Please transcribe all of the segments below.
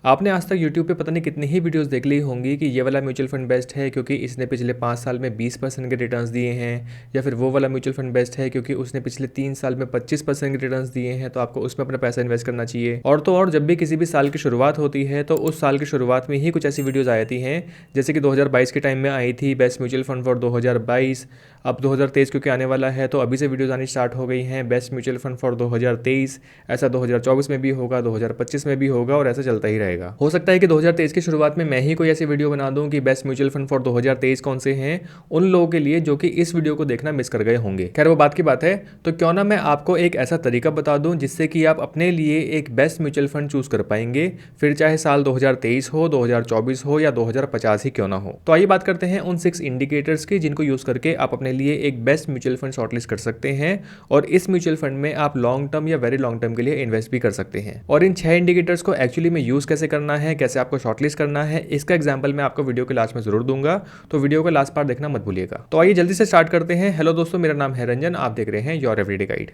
आपने आज तक यूट्यूब पे पता नहीं कितनी ही वीडियोस देख ली होंगी कि ये वाला म्यूचुअल फंड बेस्ट है क्योंकि इसने पिछले 5 साल में 20% के रिटर्न्स दिए हैं, या फिर वो वाला म्यूचुअल फंड बेस्ट है क्योंकि उसने पिछले 3 साल में 25% के रिटर्न्स दिए हैं, तो आपको उसमें अपना पैसा इन्वेस्ट करना चाहिए। और तो और जब भी किसी भी साल की शुरुआत होती है तो उस साल की शुरुआत में ही कुछ ऐसी वीडियोज़ आती हैं, जैसे कि 2022 के टाइम में आई थी बेस्ट म्यूचुअल फंड फॉर 2022। अब 2023 क्योंकि आने वाला है तो अभी से वीडियोज़ आनी स्टार्ट हो गई हैं बेस्ट म्यूचुअल फंड फॉर 2023। ऐसा 2024 में भी होगा, 2025 में भी होगा और ऐसा चलता ही रहेगा। हो सकता है कि 2023 की शुरुआत में मैं ही कोई ऐसी वीडियो बना दूं कि बेस्ट म्यूचुअल फंड फॉर 2023 कौन से हैं उन लोगों के लिए जो कि इस वीडियो को देखना मिस कर गए होंगे। खैर वो बात की बात है, तो क्यों ना मैं आपको एक ऐसा तरीका बता दूं जिससे कि आप अपने लिए एक बेस्ट म्यूचुअल फंड चूज कर पाएंगे, फिर चाहे साल 2023 हो, 2024 हो या 2050 ही क्यों ना हो। तो आइए बात करते हैं उन 6 इंडिकेटर्स की जिनको यूज करके आप अपने लिए एक बेस्ट म्यूचुअल फंड शॉर्टलिस्ट कर सकते हैं और इस म्यूचुअल फंड में आप लॉन्ग टर्म या वेरी लॉन्ग टर्म के लिए इन्वेस्ट भी कर सकते हैं। और इन 6 इंडिकेटर्स को एक्चुअली में यूज कैसे करना है, कैसे आपको शॉर्टलिस्ट करना है, इसका एग्जांपल मैं आपको वीडियो के लास्ट में जरूर दूंगा, तो वीडियो का लास्ट पार्ट देखना मत भूलिएगा। तो आइए जल्दी से स्टार्ट करते हैं। हेलो दोस्तों, मेरा नाम है रंजन, आप देख रहे हैं योर एवरीडे गाइड।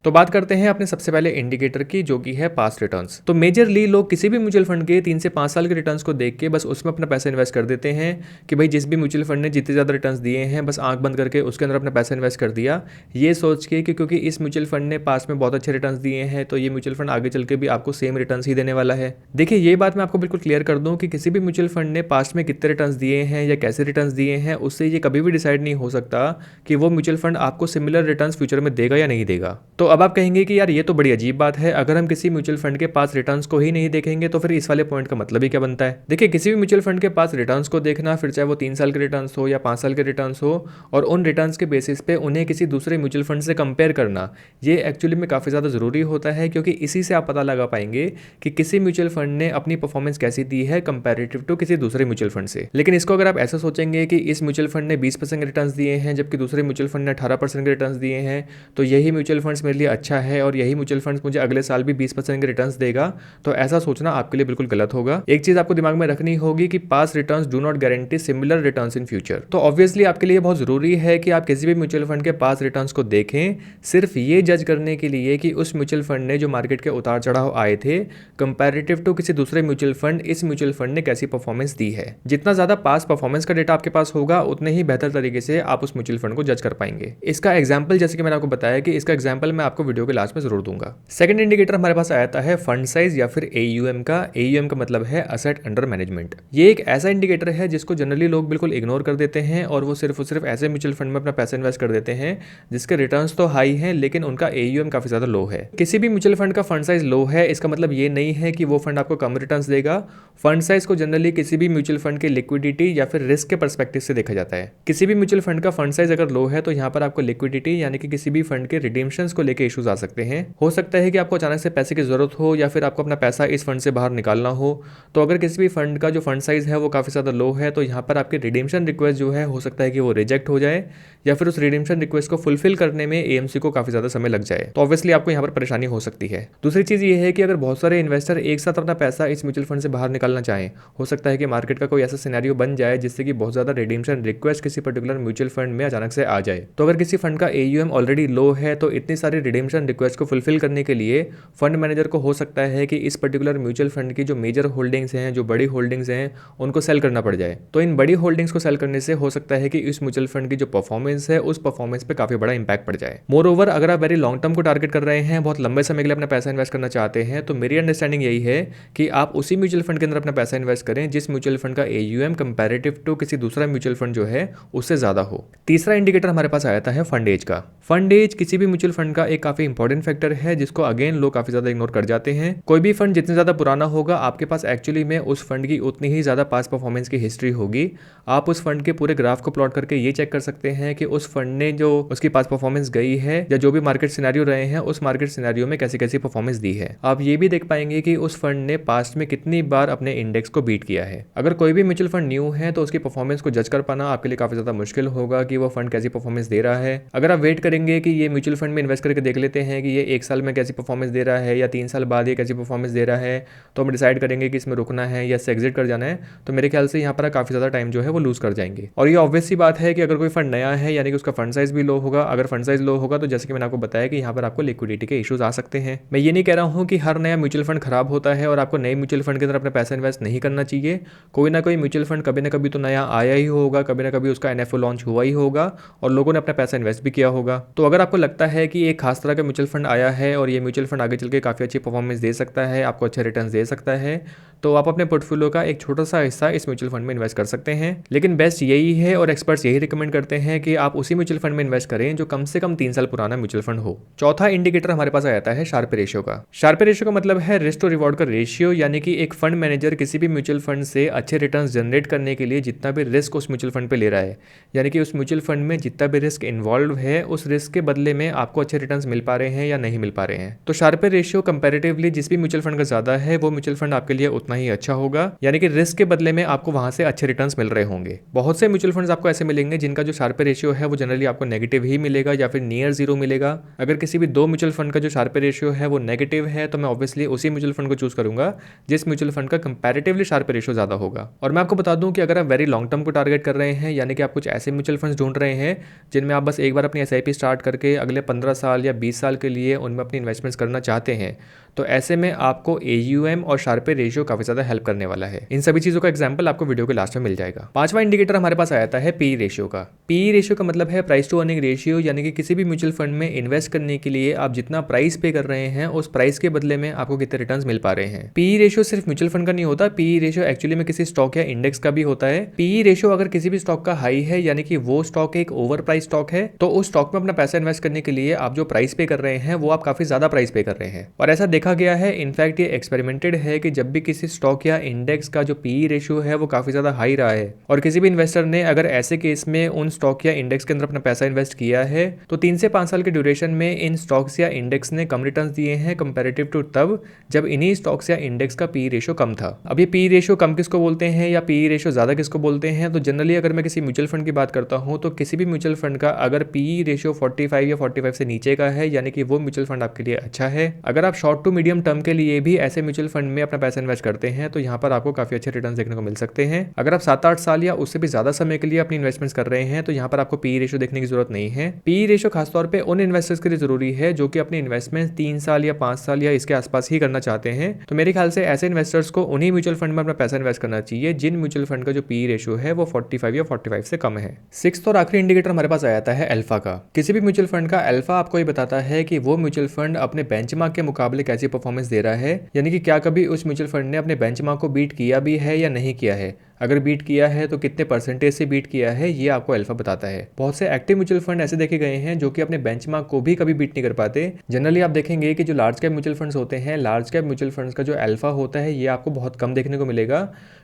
तो बात करते हैं अपने सबसे पहले इंडिकेटर की, जो कि है पास्ट रिटर्न्स। तो मेजरली लोग किसी भी म्यूचुअल फंड के 3 से 5 साल के रिटर्न्स को देख के बस उसमें अपना पैसा इन्वेस्ट कर देते हैं कि भाई जिस भी म्यूचुअल फंड ने जितने ज़्यादा रिटर्न्स दिए हैं बस आंख बंद करके उसके अंदर अपना पैसा इन्वेस्ट कर दिया, ये सोच के कि क्योंकि इस म्यूचुअल फंड ने पास्ट में बहुत अच्छे रिटर्न्स दिए हैं तो ये म्यूचुअल फंड आगे चल के भी आपको सेम रिटर्न्स ही देने वाला है। देखिए ये बात मैं आपको बिल्कुल क्लियर कर दूं कि किसी भी म्यूचुअल फंड ने पास्ट में कितने रिटर्न्स दिए हैं या कैसे रिटर्न्स दिए हैं उससे ये कभी भी डिसाइड नहीं हो सकता कि वो म्यूचुअल फंड आपको सिमिलर रिटर्न्स फ्यूचर में देगा या नहीं देगा। तो अब आप कहेंगे कि यार ये तो बड़ी अजीब बात है, अगर हम किसी म्यूचुअल फंड के पास रिटर्न्स को ही नहीं देखेंगे तो फिर इस वाले पॉइंट का मतलब ही क्या बनता है। देखिए किसी भी म्यूचुअल फंड के पास रिटर्न्स को देखना, फिर चाहे वो 3 साल के रिटर्न्स हो या 5 साल के रिटर्न्स हो, और उन रिटर्न्स के बेसिस पे उन्हें किसी दूसरे म्यूचुअल फंड से कंपेयर करना, ये एक्चुअली में काफ़ी ज़्यादा ज़रूरी होता है क्योंकि इसी से आप पता लगा पाएंगे कि किसी म्यूचुअल फंड ने अपनी परफॉर्मेंस कैसी दी है कंपेरेटिव टू किसी दूसरे म्यूचुअल फंड से। लेकिन इसको अगर आप ऐसा सोचेंगे कि इस म्यूचुअल फंड ने 20% रिटर्न्स दिए हैं जबकि दूसरे म्यूचुअल फंड ने 18% के रिटर्न्स दिए हैं, तो यही म्यूचुअल फंड्स मेरे लिए अच्छा है और यही म्यूचुअल फंड्स मुझे अगले साल भी 20% के रिटर्न्स देगा, तो ऐसा सोचना आपके लिए बिल्कुल गलत होगा। एक चीज आपको दिमाग में रखनी होगी कि past returns do not guarantee similar returns in future. तो ऑब्वियसली आपके लिए बहुत जरूरी है कि आप किसी भी म्यूचुअल फंड के पास्ट रिटर्न्स को देखें सिर्फ ये जज करने के लिए कि उस म्यूचुअल फंड ने जो मार्केट के उतार चढ़ाव आए थे कंपैरेटिव टू किसी दूसरे म्यूचुअल फंड, इस म्यूचुअल फंड ने कैसी परफॉर्मेंस दी है। जितना ज्यादा पास्ट परफॉर्मेंस का डेटा आपके पास होगा उतने ही बेहतर तरीके से आप उस म्यूचुअल फंड को जज कर पाएंगे। इसका एग्जाम्पल जैसे कि मैंने आपको बताया कि इसका एग्जाम्पल मैं आपको वीडियो के लास्ट में जरूर दूंगा। सेकंड इंडिकेटर हमारे पास आता है फंड साइज या फिर AUM का। AUM का मतलब है असेट अंडर मैनेजमेंट। ये एक ऐसा इंडिकेटर है जिसको जनरली लोग बिल्कुल इग्नोर कर देते हैं और वो सिर्फ ऐसे म्यूचुअल फंड में अपना पैसा इन्वेस्ट कर देते हैं जिसके रिटर्न्स तो हाई हैं लेकिन उनका AUM काफी ज्यादा लो है। किसी भी म्यूचुअल फंड का फंड साइज लो है इसका मतलब ये नहीं है कि वो फंड आपको कम रिटर्न्स देगा। फंड साइज को जनरली किसी भी म्यूचुअल फंड के लिक्विडिटी या फिर रिस्क के पर्सपेक्टिव से देखा जाता है। किसी भी म्यूचुअल फंड का फंड साइज अगर लो है तो यहाँ पर आपको लिक्विडिटी यानी कि किसी भी फंड के रिडीम्शंस को लेकर इश्यूज आ सकते हैं। हो सकता है कि आपको अचानक से पैसे की जरूरत हो या फिर आपको अपना पैसा इस फंड से बाहर निकालना हो, तो अगर किसी भी फंड का जो फंड साइज है वो काफ़ी ज़्यादा लो है तो यहाँ पर आपकी रिडीम्शन रिक्वेस्ट जो है हो सकता है कि वो रिजेक्ट हो जाए या फिर उस रिडीम्शन रिक्वेस्ट को फुलफिल करने में AMC को काफ़ी ज़्यादा समय लग जाए, तो ऑब्वियसली आपको यहाँ पर परेशानी हो सकती है। दूसरी चीज़ ये है कि अगर बहुत सारे इन्वेस्टर एक साथ अपना पैसा इस म्यूचुअल फंड से बाहर निकालना चाहें, हो सकता है कि मार्केट का कोई ऐसा सिनेरियो बन जाए जिससे कि बहुत ज़्यादा रिडीम्शन रिक्वेस्ट किसी पर्टिकुलर म्यूचुअल फंड में अचानक से आ जाए। तो अगर किसी फंड का AUM ऑलरेडी लो है तो इतनी सारी रिडीम्शन रिक्वेस्ट को फुलफिल करने के लिए फंड मैनेजर को हो सकता है कि इस पर्टिकुलर म्यूचुअल फंड की जो मेजर होल्डिंग्स हैं, जो बड़ी होल्डिंग्स हैं, उनको सेल करना पड़ जाए। तो इन बड़ी होल्डिंग्स को सेल करने से हो सकता है कि इस म्यूचुअल फंड की जो परफॉर्मेंस है उस परफॉर्मेंस पे काफी बड़ा इंपैक्ट पड़ जाए। मोर ओवर अगर आप वेरी लॉन्ग टर्म को टारगेट कर रहे हैं, बहुत लंबे समय के लिए अपना पैसा इन्वेस्ट करना चाहते हैं, तो मेरी अंडरस्टैंडिंग यही है कि आप उसी म्यूचुअल फंड के अंदर अपना पैसा इन्वेस्ट करें जिस म्यूचुअल फंड का AUM कंपैरेटिव टू किसी दूसरा म्यूचुअल फंड जो है उससे ज्यादा हो। तीसरा इंडिकेटर हमारे पास आता है फंड एज का। फंड एज किसी भी म्यूचुअल फंड का एक काफी इंपॉर्टेंट फैक्टर है जिसको अगेन लोग काफी ज्यादा इग्नोर कर जाते हैं। कोई भी फंड जितना ज्यादा पुराना होगा आपके पास एक्चुअली में उस फंड की उतनी ही ज्यादा पास्ट परफॉर्मेंस की हिस्ट्री होगी। आप उस फंड के पूरे ग्राफ को प्लॉट करके ये चेक कर सकते हैं कि उस फंड ने जो उसकी पास्ट परफॉर्मेंस गई है या जो भी मार्केट सिनेरियो रहे हैं उस मार्केट सिनेरियो में कैसी कैसी परफॉर्मेंस दी है। आप ये भी देख पाएंगे कि उस फंड ने पास्ट में कितनी बार अपने इंडेक्स को बीट किया है। अगर कोई भी म्यूचुअल फंड न्यू है तो उसकी परफॉर्मेंस को जज कर पाना आपके लिए काफी ज्यादा मुश्किल होगा कि वो फंड कैसी परफॉर्मेंस दे रहा है। अगर आप वेट करेंगे कि ये म्यूचुअल फंड में इन्वेस्ट करके देख लेते हैं कि ये 1 साल में कैसी परफॉर्मेंस दे रहा है या 3 साल बाद ये कैसी परफॉर्मेंस दे रहा है, तो हम डिसाइड करेंगे कि इसमें रुकना है या इससे एग्जिट कर जाना है। तो मेरे ख्याल से यहाँ पर काफ़ी ज़्यादा टाइम जो है वो लूज़ कर जाएंगे। और ये ऑब्वियस सी बात है कि अगर कोई फंड नया है यानी कि उसका फंड साइज भी लो होगा। अगर फंड साइज लो होगा तो जैसे कि मैंने आपको बताया कि यहाँ पर आपको लिक्विडिटी के इशूज़ आ सकते हैं। मैं ये नहीं कह रहा हूँ कि हर नया म्यूचुअल फंड खराब होता है और आपको नए म्यूचुअल फंड के अंदर अपना पैसा इन्वेस्ट नहीं करना चाहिए। कोई ना कोई म्यूचुअल फंड कभी ना कभी तो नया आया ही होगा, कभी ना कभी उसका NFO लॉन्च हुआ ही होगा और लोगों ने अपना पैसा इन्वेस्ट भी किया होगा। तो अगर आपको लगता है कि एक खास तरह का म्यूचुअल फंड आया है और ये म्यूचुअल फंड आगे चल के काफ़ी अच्छी परफॉर्मेंस दे सकता है, आपको अच्छे रिटर्न दे सकता है, तो आप अपने पोर्टफोलियो का एक छोटा सा हिस्सा इस म्यूचुअल फंड में इन्वेस्ट कर सकते हैं। लेकिन बेस्ट यही है और एक्सपर्ट्स यही रिकमेंड करते हैं कि आप उसी म्यूचुअल फंड में इन्वेस्ट करें जो कम से कम 3 साल पुराना म्यूचुअल फंड हो। चौथा इंडिकेटर हमारे पास आ जाता है शार्प रेशियो का। शार्प रेशियो का मतलब है रिस्क टू रिवॉर्ड का रेशियो, यानी कि एक फंड मैनेजर किसी भी म्यूचुअल फंड से अच्छे रिटर्न जनरेट करने के लिए जितना भी रिस्क उस म्यूचुअल फंड पे ले रहा है, यानी कि उस म्यूचुअल फंड में जितना भी रिस्क इन्वॉल्व है, उस रिस्क के बदले में आपको अच्छे रिटर्न मिल पा रहे हैं या नहीं मिल पा रहे हैं। तो शार्प रेशियो कंपैरेटिवली जिस भी म्यूचुअल फंड का ज्यादा है वो म्यूचुअल फंड आपके लिए उतना ही अच्छा होगा, यानी कि रिस्क के बदले में आपको वहां से अच्छे रिटर्न्स मिल रहे होंगे। बहुत से म्यूचुअल फंड्स आपको ऐसे मिलेंगे जिनका जो शार्प रेशियो है वो जनरली आपको नेगेटिव ही मिलेगा या फिर नियर जीरो मिलेगा। अगर किसी भी 2 म्यूचुअल फंड का जो शार्प रेशियो है वो नेगेटिव है तो मैं ऑब्वियसली उसी म्यूचुअल फंड को चूज करूंगा जिस म्यूचुअल फंड का कंपैरेटिवली शार्प रेशियो ज्यादा होगा। और मैं आपको बता दूं कि अगर आप वेरी लॉन्ग टर्म को टारगेट कर रहे हैं, यानी कि आप कुछ ऐसे म्यूचुअल फंड्स ढूंढ रहे हैं जिनमें आप बस एक बार अपनी SIP स्टार्ट करके अगले 15 साल या 20 साल के लिए उनमें अपनी इन्वेस्टमेंट्स करना चाहते हैं, तो ऐसे में आपको AUM और शार्प रेशियो काफी ज्यादा हेल्प करने वाला है। इन सभी चीजों का एग्जांपल आपको वीडियो के लास्ट में मिल जाएगा। 5वां इंडिकेटर हमारे पास आया है PE रेशियो का। PE रेशियो का मतलब है प्राइस टू अर्निंग रेशियो, यानी कि किसी भी म्यूचुअल फंड में इन्वेस्ट करने के लिए आप जितना प्राइस पे कर रहे हैं उस प्राइस के बदले में आपको कितने रिटर्न्स मिल पा रहे हैं। PE रेशियो सिर्फ म्यूचुअल फंड का नहीं होता, PE रेशियो एक्चुअली में किसी स्टॉक या इंडेक्स का भी होता है। PE रेशियो अगर किसी भी स्टॉक का हाई है, यानी कि वो स्टॉक एक ओवर प्राइस स्टॉक है, तो उस स्टॉक में अपना पैसा इन्वेस्ट करने के लिए आप जो प्राइस पे कर रहे हैं वो आप काफी ज्यादा प्राइस पे कर रहे हैं। और ऐसा देखा गया है, इनफैक्ट ये एक्सपेरिमेंटेड है कि जब भी किसी स्टॉक या इंडेक्स का जो PE रेशियो है वो काफी ज्यादा हाई रहा है और किसी भी इन्वेस्टर ने अगर ऐसे केस में उन स्टॉक या इंडेक्स के अंदर अपना पैसा इन्वेस्ट किया है तो 3 से 5 साल के ड्यूरेशन में इन स्टॉक्स या इंडेक्स ने कम रिटर्न्स दिए हैं कंपैरेटिव टू तब जब इन्हीं स्टॉक्स या इंडेक्स का PE रेशियो कम था। अब ये PE रेशियो कम किसको बोलते हैं या PE रेशियो ज्यादा किसको बोलते हैं, तो जनरली अगर मैं किसी म्यूचुअल फंड की बात करता हूं तो किसी भी म्यूचुअल फंड का अगर PE रेशियो 45 या 45 से नीचे का है, यानी कि वो म्यूचुअल फंड आपके लिए अच्छा है। अगर आप शॉर्ट टू मीडियम टर्म के लिए भी ऐसे म्यूचुअल फंड में अपना पैसा इन्वेस्ट करते हैं तो यहाँ पर आपको काफी अच्छे रिटर्न देखने को मिल सकते हैं। अगर आप 7-8 साल या उससे भी ज्यादा समय के लिए अपनी इन्वेस्टमेंट्स कर रहे हैं तो यहाँ पर आपको PE रेशियो देखने की जरूरत नहीं है। PE रेशियो खासतौर पे उन इन्वेस्टर्स के लिए जरूरी है जो कि अपनी इन्वेस्टमेंट 3 साल या 5 साल या इसके आसपास ही करना चाहते हैं। तो मेरे ख्याल से ऐसे इन्वेस्टर्स को उन्हीं म्यूचुअल फंड में अपना पैसा इन्वेस्ट करना चाहिए जिन म्यूचुअल फंड का जो PE रेशियो है वो 45 या 45 से कम है। 6th और आखिरी इंडिकेटर हमारे पास आ जाता है अल्फा का। किसी भी म्यूचुअल फंड का अल्फा आपको ये बताता है कि वो म्यूचुअल फंड अपने बेंचमार्क के मुकाबले कैसी परफॉर्मेंस दे रहा है, यानी कि क्या कभी उस म्यूचुअल फंड ने अपने बेंचमार्क को बीट किया भी है या नहीं किया है। अगर बीट किया है तो कितने परसेंटेज से बीट किया है ये आपको अल्फा बताता है। बहुत से एक्टिव म्यूचुअल फंड ऐसे देखे गए हैं जो कि अपने बेंचमार्क को भी कभी बीट नहीं कर पाते। जनरली आप देखेंगे कि जो लार्ज कैप म्यूचुअल फंड्स होते हैं, लार्ज कैप म्यूचुअल फंड्स का जो अल्फा होता है ये आपको बहुत कम देखने को मिलेगा,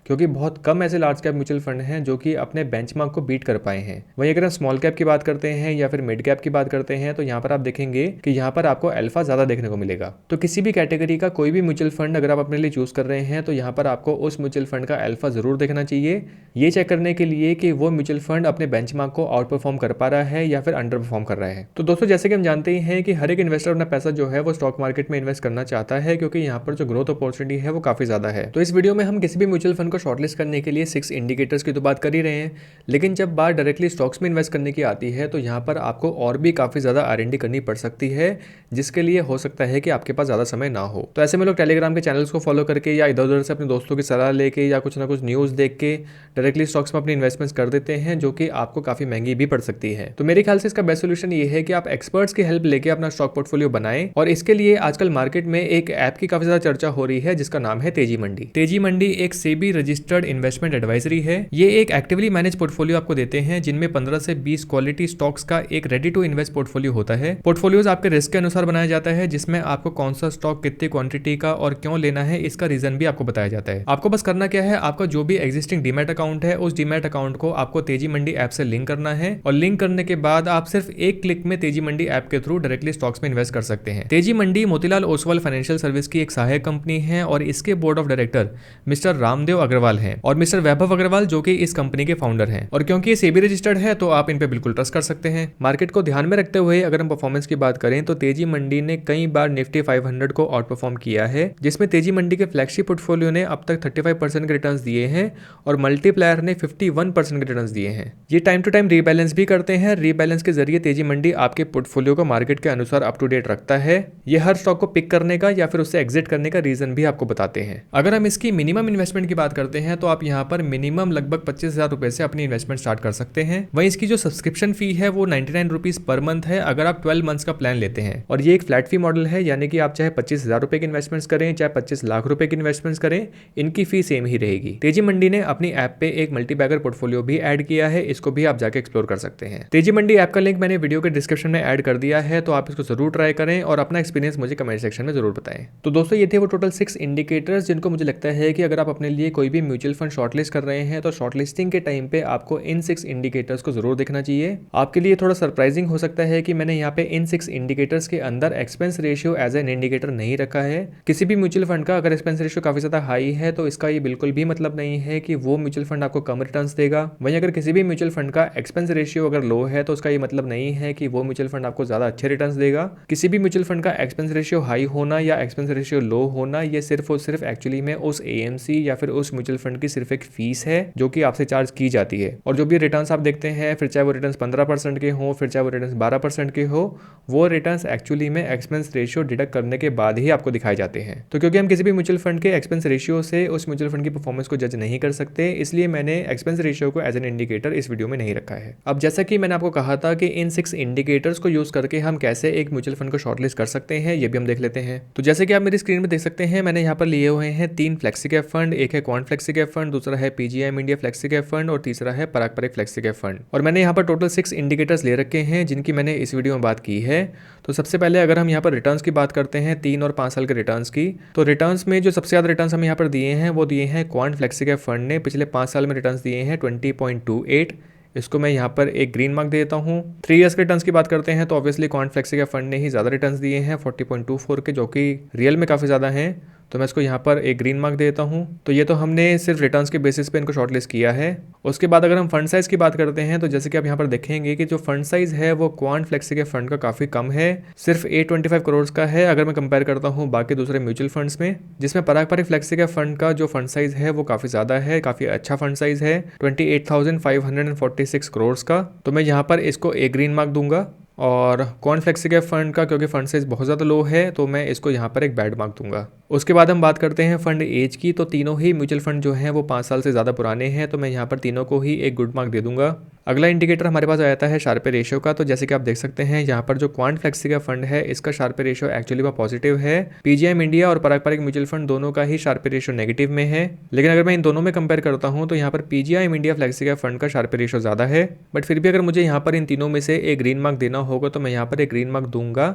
क्योंकि बहुत कम ऐसे लार्ज कैप म्यूचुअल फंड हैं जो कि अपने बेंचमार्क को बीट कर पाए हैं। वहीं अगर हम स्मॉल कैप की बात करते हैं या फिर मिड कैप की बात करते हैं तो यहाँ पर आप देखेंगे कि यहाँ पर आपको अल्फा ज्यादा देखने को मिलेगा। तो किसी भी कैटेगरी का कोई भी म्यूचुअल फंड अगर आप अपने लिए चूज कर रहे हैं तो यहाँ पर आपको उस म्यूचुअल फंड का अल्फा जरूर देखना चाहिए, ये चेक करने के लिए कि वो म्यूचुअल फंड अपने बेंचमार्क को आउट परफॉर्म कर पा रहा है या फिर अंडर परफॉर्म कर रहा है। तो दोस्तों जैसे कि हम जानते ही हैं कि हर एक इन्वेस्टर अपना पैसा जो है वो स्टॉक मार्केट में इन्वेस्ट करना चाहता है, क्योंकि यहाँ पर जो ग्रोथ अपॉर्चुनिटी है वो काफी ज्यादा है। तो इस वीडियो में हम किसी भी म्यूचुअल फंड को शॉर्टलिस्ट करने के लिए 6 इंडिकेटर्स की तो बात कर ही रहे हैं, लेकिन जब बात डायरेक्टली स्टॉक्स में इन्वेस्ट करने की आती है तो यहाँ पर आपको और भी काफी ज्यादा R&D करनी पड़ सकती है, जिसके लिए हो सकता है कि आपके पास ज्यादा समय ना हो। तो ऐसे में लोग टेलीग्राम के चैनल्स को फॉलो करके या इधर उधर से अपने दोस्तों की सलाह लेके या कुछ ना कुछ न्यूज देख के डायरेक्टली स्टॉक्स में अपनी इन्वेस्टमेंट्स कर देते हैं, जो कि आपको काफी महंगी भी पड़ सकती है। तो मेरे ख्याल से इसका बेस्ट सोल्यूशन ये है कि आप एक्सपर्ट्स की हेल्प लेके अपना स्टॉक पोर्टफोलियो बनाएं, और इसके लिए आजकल मार्केट में एक ऐप की काफी ज्यादा चर्चा हो रही है जिसका नाम है तेजी मंडी। तेजी मंडी एक सेबी रजिस्टर्ड इन्वेस्टमेंट एडवाइजरी है। ये एक एक्टिवली मैनेज पोर्टफोलियो आपको देते हैं जिनमें 15 से 20 क्वालिटी स्टॉक्स का एक रेडी टू इन्वेस्ट पोर्टफोलियो होता है। पोर्टफोलियोज आपके रिस्क के अनुसार बनाया जाता है, जिसमें आपको कौन सा स्टॉक कितनी क्वांटिटी का और क्यों लेना है इसका रीजन भी आपको बताया जाता है। आपको बस करना क्या है, आपका जो भी एग्जिस्टिंग एग्जिस्टिंग डीमैट अकाउंट है उस डीमैट अकाउंट को आपको तेजी मंडी ऐप से लिंक करना है और लिंक करने के बाद आप सिर्फ एक क्लिक में तेजी मंडी ऐप के थ्रू डायरेक्टली स्टॉक्स में इन्वेस्ट कर सकते हैं। तेजी मंडी मोतीलाल ओसवाल फाइनेंशियल सर्विस की एक सहायक कंपनी है और इसके board of director mister Ramdev Agarwal हैं और मिस्टर वैभव अग्रवाल जो कि इस कंपनी के फाउंडर हैं। और क्योंकि ये सेबी रजिस्टर्ड है तो आप इन पे बिल्कुल ट्रस्ट कर सकते हैं। मार्केट को ध्यान में रखते हुए अगर हम परफॉर्मेंस की बात करें तो तेजी मंडी ने कई बार निफ्टी 500 को आउट परफॉर्म किया है, जिसमें तेजी मंडी के फ्लैगशिप पोर्टफोलियो ने अब तक 35% के रिटर्न्स दिए हैं और मल्टीप्लायर ने 51% के रिटर्न्स दिए हैं। ये टाइम टू टाइम रीबैलेंस भी करते हैं। रीबैलेंस के जरिए तेजी मंडी आपके पोर्टफोलियो को मार्केट के अनुसार अप टू डेट रखता है। ये हर स्टॉक को पिक करने का या फिर उससे एग्जिट करने का रीजन भी आपको बताते हैं। अगर हम इसकी मिनिमम इन्वेस्टमेंट की बात करते हैं तो आप यहाँ पर मिनिमम लगभग 25,000 रुपए से अपनी इन्वेस्टमेंट स्टार्ट कर सकते हैं। वहीं इसकी जो सब्सक्रिप्शन फी है वो 99 रुपीज पर मंथ है अगर आप 12 मंथ्स का प्लान लेते हैं और ये एक फ्लैट फी मॉडल है, यानी कि आप चाहे 25,000 रुपए की इन्वेस्टमेंट्स करें चाहे 25 लाख रुपए की इन्वेस्टमेंट्स करें, इनकी फी सेम ही रहेगी। तेजी मंडी ने अपनी ऐप पे एक मल्टीबैगर पोर्टफोलियो भी ऐड किया है, इसको भी आप जाके एक्सप्लोर कर सकते हैं। तेजी मंडी ऐप का लिंक मैंने वीडियो के डिस्क्रिप्शन में ऐड कर दिया है, तो आप इसको जरूर ट्राई करें और अपना एक्सपीरियंस मुझे कमेंट सेक्शन में जरूर बताएं। तो दोस्तों ये थे वो टोटल 6 इंडिकेटर्स जिनको मुझे लगता है कि अगर आप अपने लिए कोई भी म्यूचुअल फंड शॉर्टलिस्ट कर रहे हैं तो शॉर्टलिस्टिंग के टाइम पे आपको इन 6 इंडिकेटर्स को जरूर देखना चाहिए। आपके लिए थोड़ा सरप्राइजिंग हो सकता है कि मैंने यहाँ पे इन 6 इंडिकेटर्स के अंदर expense ratio as an indicator नहीं रखा है। किसी भी म्यूचुअल फंड का अगर एक्सपेंस रेशियो काफी ज्यादा हाई है तो इसका ये बिल्कुल भी मतलब नहीं है कि वो म्यूचुअल फंड आपको कम रिटर्न्स देगा। वहीं अगर किसी भी म्यूचुअल फंड का एक्सपेंस रेशियो अगर लो है तो उसका ये मतलब नहीं है कि वो म्यूचुअल फंड आपको ज्यादा अच्छे रिटर्न्स देगा। किसी भी म्यूचुअल फंड का एक्सपेंस रेशियो हाई होना या एक्सपेंस रेशियो लो होना ये सिर्फ और सिर्फ एक्चुअली में उस एएमसी या फिर उस म्यूचुअल फंड की सिर्फ एक फीस है जो कि आपसे चार्ज की जाती है। और जो भी रिटर्न्स आप देखते हैं, फिर चाहे वो रिटर्न्स 15% के हो, फिर चाहे वो रिटर्न्स 12% के हो, वो रिटर्न्स एक्चुअली में एक्सपेंस रेशियो डिडक्ट करने के बाद ही आपको दिखाए जाते हैं। तो क्योंकि हम किसी भी म्यूचुअल फंड के एक्सपेंस रेशियो से उस म्यूचुअल फंड की परफॉर्मेंस को जज नहीं कर सकते, इसलिए मैंने एक्सपेंस रेशियो को एज एन इंडिकेटर इस वीडियो में नहीं रखा है। अब जैसा कि मैंने आपको कहा था कि इन 6 इंडिकेटर्स को यूज करके हम कैसे एक म्यूचुअल फंड को शॉर्टलिस्ट कर सकते हैं, ये भी हम देख लेते हैं। तो जैसे कि आप मेरी स्क्रीन में देख सकते हैं, मैंने यहाँ पर लिए हुए हैं 3 फ्लेक्सी कैप फंड, एक है क्वांट फ्लेक्सी कैप फंड, दूसरा है PGIM India flexi cap fund और तीसरा है पराग फ्लेक्सी कैप फंड। और मैंने यहाँ पर टोटल 6 इंडिकेटर्स ले रखे हैं जिनकी मैंने इस वीडियो में बात की है। तो सबसे पहले अगर हम यहाँ पर रिटर्न्स की बात करते हैं 3 और 5 साल के रिटर्न्स की, तो रिटर्न्स में जो सबसे ज्यादा रिटर्न्स हमें यहाँ पर दिए हैं वो दिए हैं क्वांट फ्लेक्सी कैप फंड ने। पिछले 5 साल में रिटर्न्स दिए हैं 20.28। इसको मैं यहाँ पर एक ग्रीन मार्क देता हूँ। 3 इयर्स के रिटर्न्स की बात करते हैं तो obviously quant flexi cap fund ने ही ज्यादा रिटर्न्स दिए हैं 40.24 के, जो कि रियल में काफी ज्यादा हैं, तो मैं इसको यहाँ पर एक ग्रीन मार्क देता हूँ। तो ये तो हमने सिर्फ रिटर्न्स के बेसिस पे इनको शॉर्टलिस्ट किया है। उसके बाद अगर हम फंड साइज की बात करते हैं तो जैसे कि आप यहाँ पर देखेंगे कि जो फंड साइज है वो क्वांट फ्लेक्सी के फंड का काफी कम है, सिर्फ 825 करोड़ का है अगर मैं कंपेयर करता हूँ बाकी दूसरे म्यूचुअल फंड्स में, जिसमें पराग फ्लेक्सी के फंड का जो फंड साइज है वो काफी ज्यादा है, काफी अच्छा फंड साइज है 28,546 करोड़ का। तो मैं यहाँ पर इसको एक ग्रीन मार्क दूंगा। और क्वांट फ्लेक्सी कैप फंड का क्योंकि फंड साइज बहुत ज़्यादा लो है तो मैं इसको यहाँ पर एक बैड मार्क दूंगा। उसके बाद हम बात करते हैं फंड एज की, तो तीनों ही म्यूचुअल फंड जो हैं वो 5 साल से ज़्यादा पुराने हैं, तो मैं यहाँ पर तीनों को ही एक गुड मार्क दे दूंगा। अगला इंडिकेटर हमारे पास आ जाता है शार्पे रेशियो का। तो जैसे कि आप देख सकते हैं यहाँ पर जो क्वांट फ्लेक्सी का फंड है इसका शार्पे रेशियो एक्चुअली में पॉजिटिव है। पीजीआईएम इंडिया और पराग म्यूचुअल फंड दोनों का ही शार्पे रेशियो नेगेटिव में है, लेकिन अगर मैं इन दोनों में कंपेयर करता हूँ तो यहाँ पर पीजीआईएम इंडिया फ्लेक्सी का फंड का शार्पे रेशियो ज़्यादा है। बट फिर भी अगर मुझे यहाँ पर इन तीनों में से एक ग्रीन मार्क देना होगा तो मैं यहाँ पर एक ग्रीन मार्क दूंगा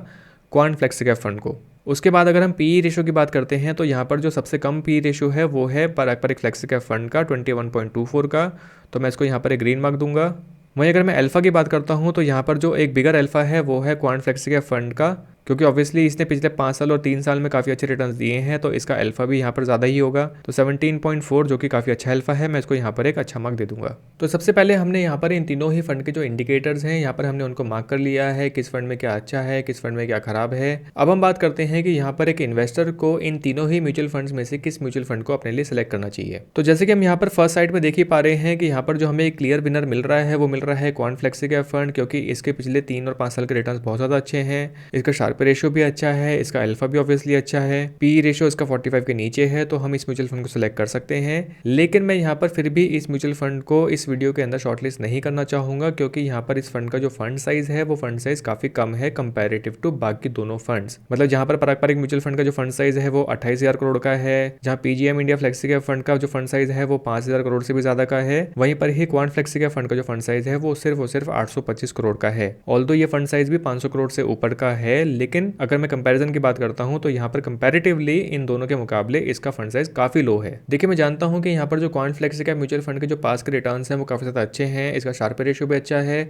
क्वांट फ्लेक्सी कैप फंड को। उसके बाद अगर हम पीई रेशियो की बात करते हैं तो यहाँ पर जो सबसे कम पीई रेशियो है वो है पराग फ्लेक्सी कैप फंड का 21.24 का, तो मैं इसको यहाँ पर एक ग्रीन मार्क दूंगा। वहीं अगर मैं अल्फा की बात करता हूँ तो यहाँ पर जो एक बिगर अल्फा है वो है क्वांट फ्लेक्सी कैप फंड का, क्योंकि ऑब्वियसली इसने पिछले 5 साल और 3 साल में काफ़ी अच्छे रिटर्न्स दिए हैं तो इसका अल्फा भी यहाँ पर ज़्यादा ही होगा। तो 17.4 जो कि काफ़ी अच्छा अल्फा है, मैं इसको यहाँ पर एक अच्छा मार्क दे दूंगा। तो सबसे पहले हमने यहाँ पर इन तीनों ही फंड के जो इंडिकेटर्स हैं यहाँ पर हमने उनको मार्क कर लिया है, किस फंड में क्या अच्छा है, किस फंड में क्या खराब है। अब हम बात करते हैं कि यहाँ पर एक इन्वेस्टर को इन तीनों ही म्यूचुअल फंड्स में से किस म्यूचुअल फंड को अपने लिए सिलेक्ट करना चाहिए। तो जैसे कि हम यहाँ पर फर्स्ट साइड में देख ही पा रहे हैं कि यहाँ पर जो हमें एक क्लियर विनर मिल रहा है वो मिल रहा है क्वांट फ्लेक्सी कैप फंड, क्योंकि इसके पिछले 3 और 5 साल के रिटर्न्स बहुत ज़्यादा अच्छे हैं, इसका शार्पे रेशियो भी अच्छा है, इसका अल्फा भी ऑब्वियसली अच्छा है, पी रेशियो इसका 45 के नीचे है, तो हम इस म्यूचुअल फंड को सिलेक्ट कर सकते हैं। लेकिन मैं यहाँ पर फिर भी इस म्यूचुअल फंड को इस वीडियो के अंदर शॉर्टलिस्ट नहीं करना चाहूंगा, क्योंकि यहाँ पर इस फंड का जो फंड साइज है वो फंड साइज काफी कम है कंपैरेटिव टू बाकी दोनों फंड्स। मतलब जहाँ पर पारंपरिक म्यूचुअल फंड का जो फंड साइज है वो 28,000 करोड़ का है, जहाँ PGM India flexi cap fund का जो फंड साइज है वो 5,000 करोड़ से भी ज्यादा का है, वहीं पर ही क्वांट फ्लेक्सी कैप फंड का जो फंड साइज है वो सिर्फ 825 करोड़ का है। ऑल्दो ये फंड साइज भी 500 करोड़ से ऊपर का है, लेकिन अगर मैं कंपैरिजन की बात करता हूं तो यहाँ पर कंपैरेटिवली इन दोनों के मुकाबले इसका फंड साइज काफी लो है। देखिए मैं जानता हूं कि यहाँ पर जो coin flexi cap mutual fund के जो पास के रिटर्न्स हैं वो काफी ज्यादा अच्छे हैं, इसका शार्प रेशियो भी अच्छा है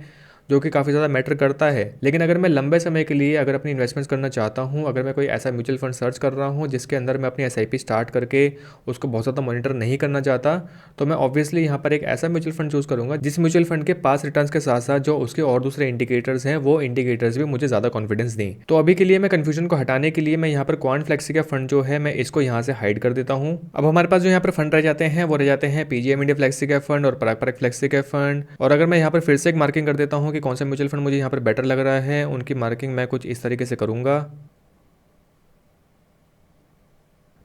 जो कि काफ़ी ज़्यादा मैटर करता है। लेकिन अगर मैं लंबे समय के लिए अगर अपनी इन्वेस्टमेंट्स करना चाहता हूं, अगर मैं कोई ऐसा म्यूचुअल फंड सर्च कर रहा हूं जिसके अंदर मैं अपनी एसआईपी स्टार्ट करके उसको बहुत ज़्यादा मॉनिटर नहीं करना चाहता, तो मैं ऑब्वियसली यहाँ पर एक ऐसा म्यूचुअल फंड चूज़ करूँगा जिस म्यूचुअल फंड के पास रिटर्न के साथ साथ जो उसके और दूसरे इंडिकेटर्स हैं वो इंडिकेटर्स भी मुझे ज़्यादा कॉन्फिडेंस दें। तो अभी के लिए मैं कन्फ्यूजन को हटाने के लिए मैं यहाँ पर क्वांट फ्लेक्सी का फंड जो है मैं इसको यहाँ से हाइड कर देता हूँ। अब हमारे पास जो यहाँ पर फंड रह जाते हैं वो रह जाते हैं पीजीएम इंडिया फ्लेक्सी का फंड और पराग परक फ्लेक्सी का फंड। और अगर मैं यहाँ पर फिर से एक मार्किंग कर देता हूँ कि कौन सा म्यूचुअल फंड मुझे यहाँ पर बेटर लग रहा है, उनकी मार्किंग मैं कुछ इस तरीके से करूंगा।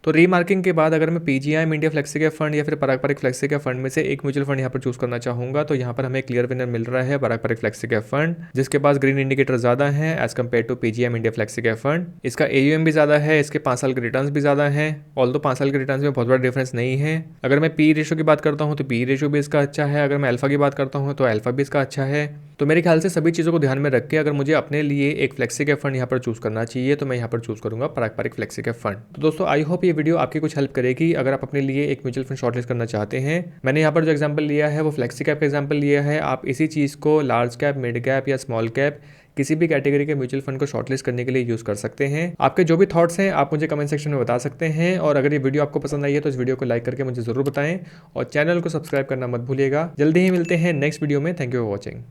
तो रीमार्किंग के बाद अगर मैं पीजीआईएम इंडिया फ्लेक्सी का फंड या फिर पराग परक फ्लेक्सी का फंड में से एक म्यूचुअल फंड यहाँ पर चूज करना चाहूंगा, तो यहाँ पर हमें क्लियर विनर मिल रहा है पराग परक फ्लेक्सी का फंड, जिसके पास ग्रीन इंडिकेटर ज्यादा है as compare to PGIM India flexi का फंड। इसका एयूएम भी ज्यादा है, इसके 5 साल के रिटर्न भी ज्यादा है, ऑल्दो 5 साल के रिटर्न में बहुत बड़ा डिफरेंस नहीं है। अगर मैं पी रेशो की बात करता हूँ तो पी रेशो भी इसका अच्छा है, अगर मैं अल्फा की बात करता हूँ तो अल्फा भी इसका अच्छा है। तो मेरे ख्याल से सभी चीज़ों को ध्यान में रख के अगर मुझे अपने लिए एक फ्लेक्सी का फंड यहाँ पर चूज करना चाहिए तो मैं यहाँ पर चूज करूंगा पराग परक फ्लेक्सी का फंड। तो दोस्तों आई होप ये वीडियो आपकी कुछ हेल्प करेगी अगर आप अपने लिए एक म्यूचुअल फंड शॉर्टलिस्ट करना चाहते हैं। मैंने यहाँ पर जो एग्जांपल लिया है वो फ्लेक्सी कैप का एग्जांपल लिया है, आप इसी चीज़ को लार्ज कैप, मिड कैप या स्मॉल कैप किसी भी कैटेगरी के म्यूचुअल फंड को शॉर्टलिस्ट करने के लिए यूज कर सकते हैं। आपके जो भी थॉट्स हैं आप मुझे कमेंट सेक्शन में बता सकते हैं, और अगर ये वीडियो आपको पसंद आई है तो इस वीडियो को लाइक करके मुझे जरूर बताएं और चैनल को सब्सक्राइब करना मत भूलिएगा। जल्दी ही मिलते हैं नेक्स्ट वीडियो में। Thank you for watching.